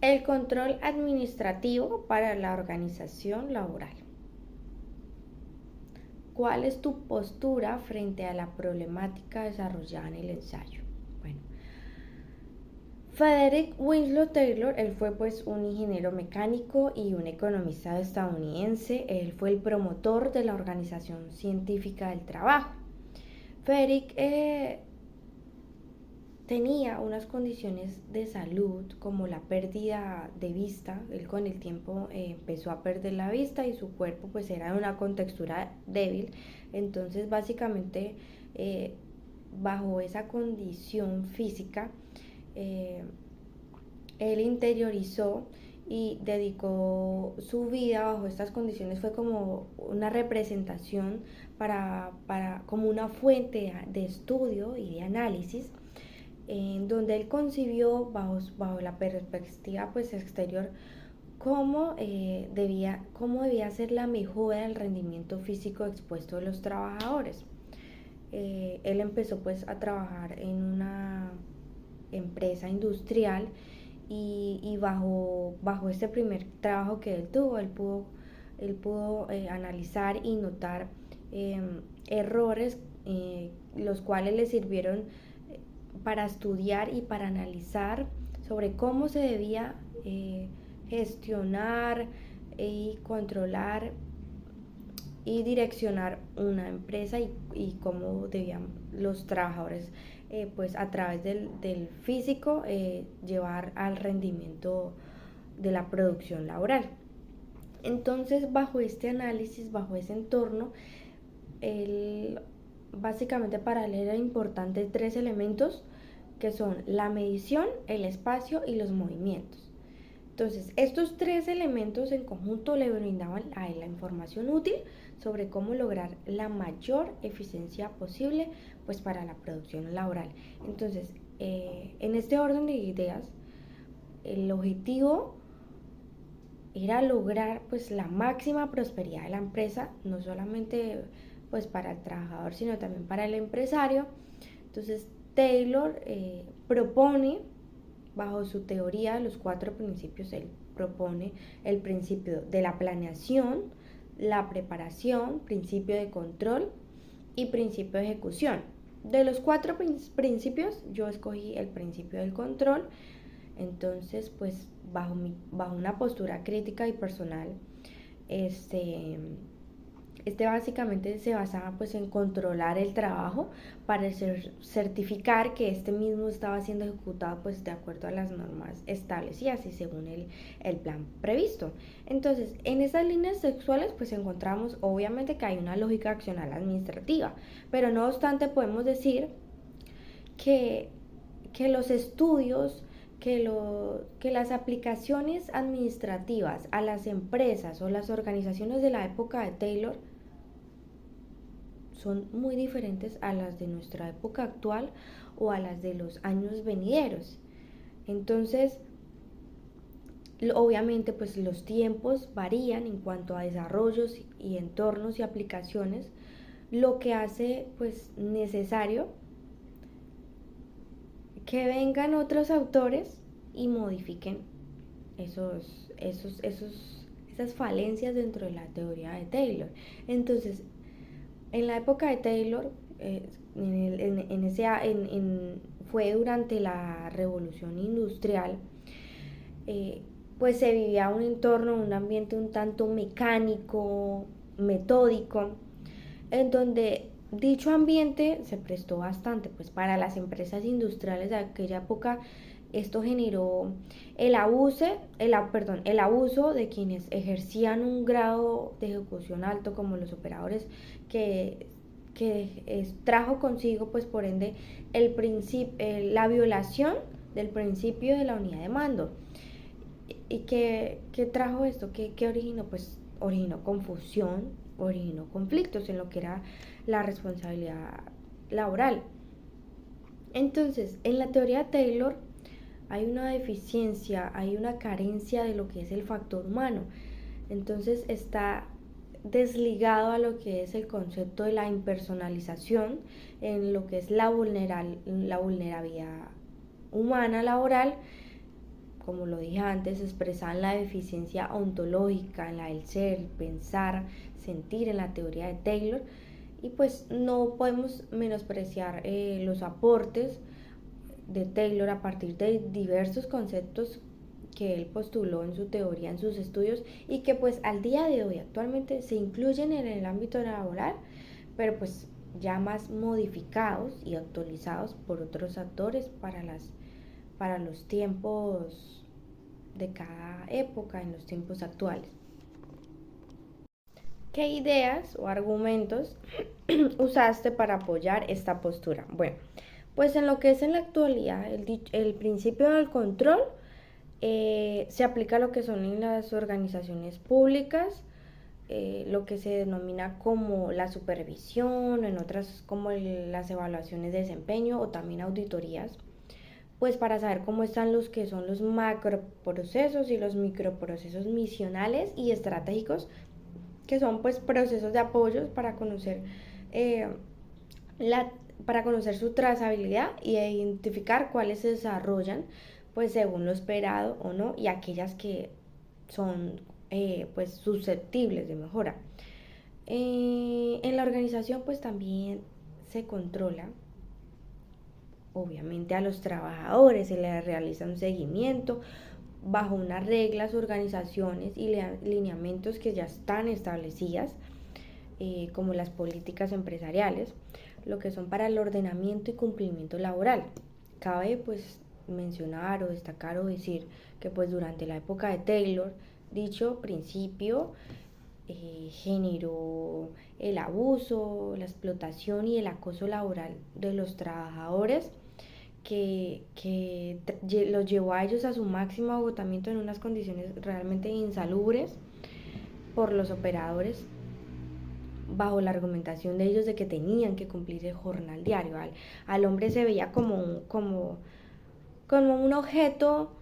El control administrativo para la organización laboral. ¿Cuál es tu postura frente a la problemática desarrollada en el ensayo? Bueno, Frederick Winslow Taylor, él fue pues un ingeniero mecánico y un economista estadounidense. Él fue el promotor de la Organización Científica del Trabajo. Frederick tenía unas condiciones de salud como la pérdida de vista. Él con el tiempo empezó a perder la vista y su cuerpo pues era de una contextura débil. Entonces básicamente bajo esa condición física él interiorizó y dedicó su vida bajo estas condiciones. Fue como una representación como una fuente de estudio y de análisis, en donde él concibió bajo la perspectiva pues exterior cómo debía ser la mejora del rendimiento físico expuesto de los trabajadores. Él empezó pues a trabajar en una empresa industrial y bajo este primer trabajo que él tuvo, él pudo analizar y notar errores, los cuales le sirvieron para estudiar y para analizar sobre cómo se debía gestionar y controlar y direccionar una empresa y cómo debían los trabajadores pues a través del físico llevar al rendimiento de la producción laboral. Entonces bajo este análisis, bajo ese entorno, básicamente para él era importante tres elementos que son la medición, el espacio y los movimientos. Entonces, estos tres elementos en conjunto le brindaban a él la información útil sobre cómo lograr la mayor eficiencia posible pues para la producción laboral. Entonces, en este orden de ideas, el objetivo era lograr pues la máxima prosperidad de la empresa, no solamente pues para el trabajador, sino también para el empresario. Entonces, Taylor propone, bajo su teoría de los 4 principios, él propone el principio de la planeación, la preparación, principio de control y principio de ejecución. De los 4 principios, yo escogí el principio del control. Entonces, pues bajo una postura crítica y personal, este básicamente se basaba pues en controlar el trabajo para certificar que este mismo estaba siendo ejecutado pues de acuerdo a las normas establecidas y según el plan previsto. Entonces, en esas líneas sexuales pues encontramos obviamente que hay una lógica accional administrativa, pero no obstante podemos decir que, que los estudios, que las aplicaciones administrativas a las empresas o las organizaciones de la época de Taylor son muy diferentes a las de nuestra época actual o a las de los años venideros. Entonces, obviamente, pues los tiempos varían en cuanto a desarrollos y entornos y aplicaciones, lo que hace pues necesario que vengan otros autores y modifiquen esas falencias dentro de la teoría de Taylor. Entonces, en la época de Taylor, fue durante la Revolución Industrial, pues se vivía un entorno, un ambiente un tanto mecánico, metódico, en donde dicho ambiente se prestó bastante pues para las empresas industriales de aquella época. Esto generó el abuso de quienes ejercían un grado de ejecución alto como los operadores, que trajo consigo pues por ende la violación del principio de la unidad de mando. ¿Y qué trajo esto? ¿Qué originó? Pues originó confusión, originó conflictos en lo que era la responsabilidad laboral. Entonces, en la teoría de Taylor hay una deficiencia, hay una carencia de lo que es el factor humano. Entonces está desligado a lo que es el concepto de la impersonalización, en lo que es la vulnerabilidad humana laboral, como lo dije antes, expresaban la deficiencia ontológica en la del ser, pensar, sentir en la teoría de Taylor. Y pues no podemos menospreciar los aportes de Taylor a partir de diversos conceptos que él postuló en su teoría, en sus estudios, y que pues al día de hoy actualmente se incluyen en el ámbito laboral, pero pues ya más modificados y actualizados por otros actores para los tiempos de cada época, en los tiempos actuales. ¿Qué ideas o argumentos usaste para apoyar esta postura? Bueno, pues en lo que es en la actualidad, el principio del control se aplica a lo que son en las organizaciones públicas, lo que se denomina como la supervisión, en otras como las evaluaciones de desempeño o también auditorías, pues para saber cómo están los que son los macroprocesos y los microprocesos misionales y estratégicos, que son pues procesos de apoyo para conocer eh, para conocer su trazabilidad y identificar cuáles se desarrollan pues según lo esperado o no, y aquellas que son pues susceptibles de mejora. En la organización pues también se controla obviamente a los trabajadores, se les realiza un seguimiento bajo unas reglas, organizaciones y lineamientos que ya están establecidas, como las políticas empresariales, lo que son para el ordenamiento y cumplimiento laboral. Cabe pues mencionar o destacar o decir que pues durante la época de Taylor, dicho principio generó el abuso, la explotación y el acoso laboral de los trabajadores, que los llevó a ellos a su máximo agotamiento en unas condiciones realmente insalubres por los operadores, bajo la argumentación de ellos de que tenían que cumplir el jornal diario. Al hombre se veía como un objeto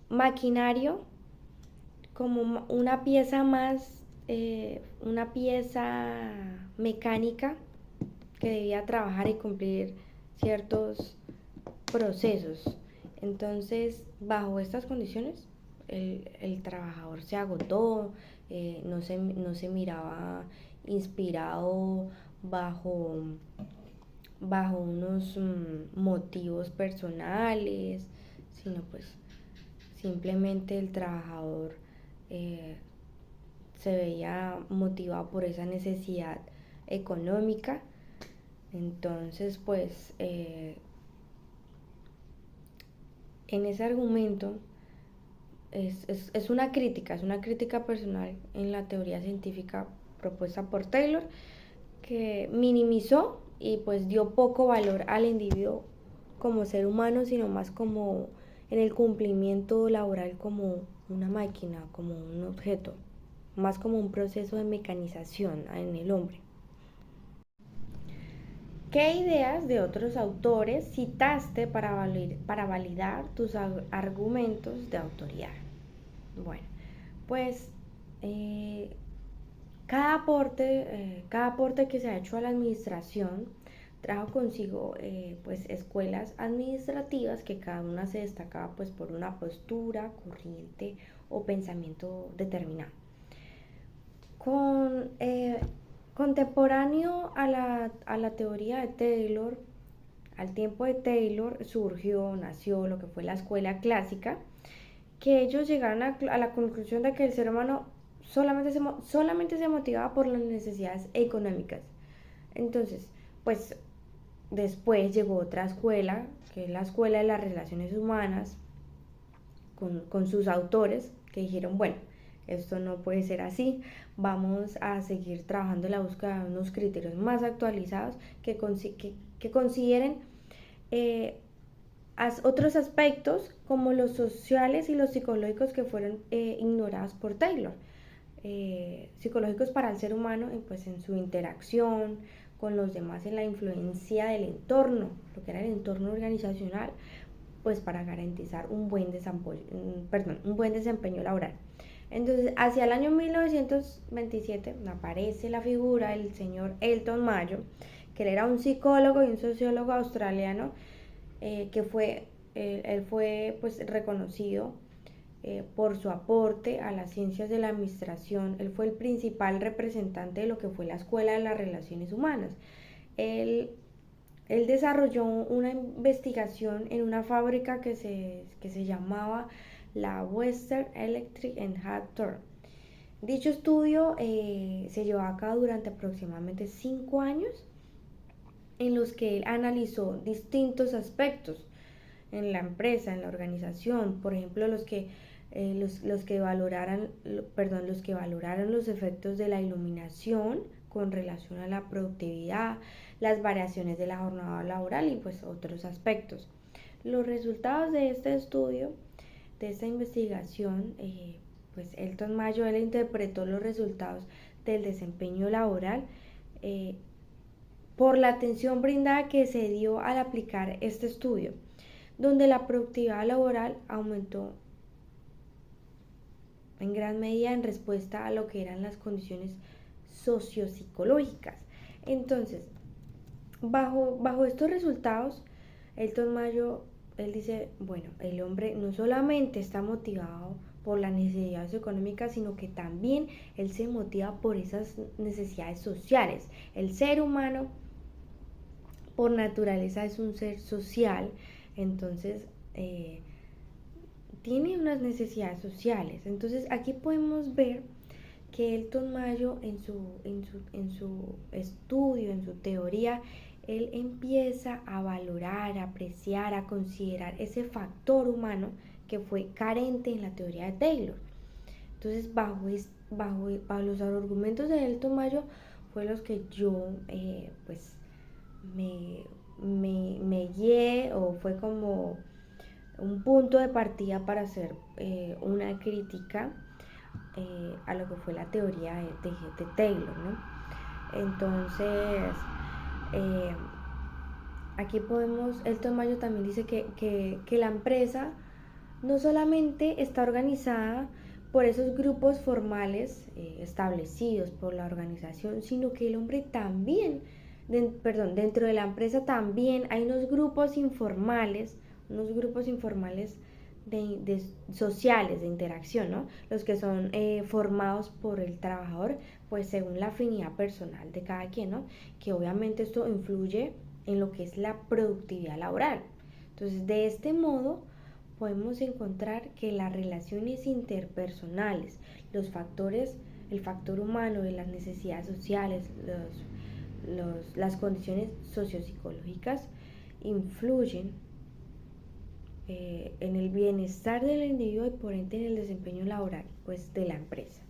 maquinario, como una pieza más, una pieza mecánica que debía trabajar y cumplir ciertos procesos. Entonces, bajo estas condiciones, el trabajador se agotó, no se miraba inspirado bajo, bajo unos motivos personales, sino pues simplemente el trabajador eh, se veía motivado por esa necesidad económica. Entonces pues en ese argumento es una crítica personal en la teoría científica propuesta por Taylor, que minimizó y pues dio poco valor al individuo como ser humano, sino más como en el cumplimiento laboral como una máquina, como un objeto, más como un proceso de mecanización en el hombre. ¿Qué ideas de otros autores citaste para validar tus argumentos de autoridad? Bueno, pues cada aporte que se ha hecho a la administración trajo consigo pues escuelas administrativas que cada una se destacaba pues por una postura, corriente o pensamiento determinado. Con contemporáneo a la teoría de Taylor, al tiempo de Taylor nació lo que fue la escuela clásica, que ellos llegaron a la conclusión de que el ser humano solamente se motivaba por las necesidades económicas. Entonces, pues después llegó otra escuela, que es la escuela de las relaciones humanas, con sus autores, que dijeron, bueno, esto no puede ser así, vamos a seguir trabajando en la búsqueda de unos criterios más actualizados que consideren otros aspectos como los sociales y los psicológicos que fueron ignorados por Taylor. Psicológicos para el ser humano pues en su interacción con los demás, en la influencia del entorno, lo que era el entorno organizacional, pues para garantizar un buen desempeño laboral. Entonces, hacia el año 1927 aparece la figura del señor Elton Mayo, que él era un psicólogo y un sociólogo australiano, que fue él fue pues reconocido por su aporte a las ciencias de la administración. Él fue el principal representante de lo que fue la Escuela de las Relaciones Humanas. Él, él desarrolló una investigación en una fábrica que se llamaba la Western Electric and Hawthorne. Dicho estudio se llevó a cabo durante aproximadamente 5 años, en los que él analizó distintos aspectos en la empresa, en la organización, por ejemplo, los que valoraran los efectos de la iluminación con relación a la productividad, las variaciones de la jornada laboral y pues otros aspectos. Los resultados de este estudio, de esta investigación, pues Elton Mayo, él interpretó los resultados del desempeño laboral por la atención brindada que se dio al aplicar este estudio, donde la productividad laboral aumentó en gran medida en respuesta a lo que eran las condiciones sociopsicológicas. Entonces, bajo estos resultados, Elton Mayo, él dice, bueno, el hombre no solamente está motivado por las necesidades económicas, sino que también él se motiva por esas necesidades sociales. El ser humano, por naturaleza, es un ser social, entonces tiene unas necesidades sociales. Entonces aquí podemos ver que Elton Mayo en su estudio, en su teoría, él empieza a valorar, a apreciar, a considerar ese factor humano que fue carente en la teoría de Taylor. Entonces, bajo los argumentos de Elton Mayo fue los que yo pues me guié, o fue como un punto de partida para hacer una crítica a lo que fue la teoría de Taylor, ¿no? Entonces, aquí podemos, Elton Mayo también dice que la empresa no solamente está organizada por esos grupos formales establecidos por la organización, sino que el hombre también, dentro de la empresa también hay unos grupos informales sociales, de interacción, ¿no? Los que son formados por el trabajador, pues según la afinidad personal de cada quien, ¿no? Que obviamente esto influye en lo que es la productividad laboral. Entonces, de este modo, podemos encontrar que las relaciones interpersonales, el factor humano de las necesidades sociales, las condiciones sociopsicológicas influyen en el bienestar del individuo y por ende en el desempeño laboral pues de la empresa.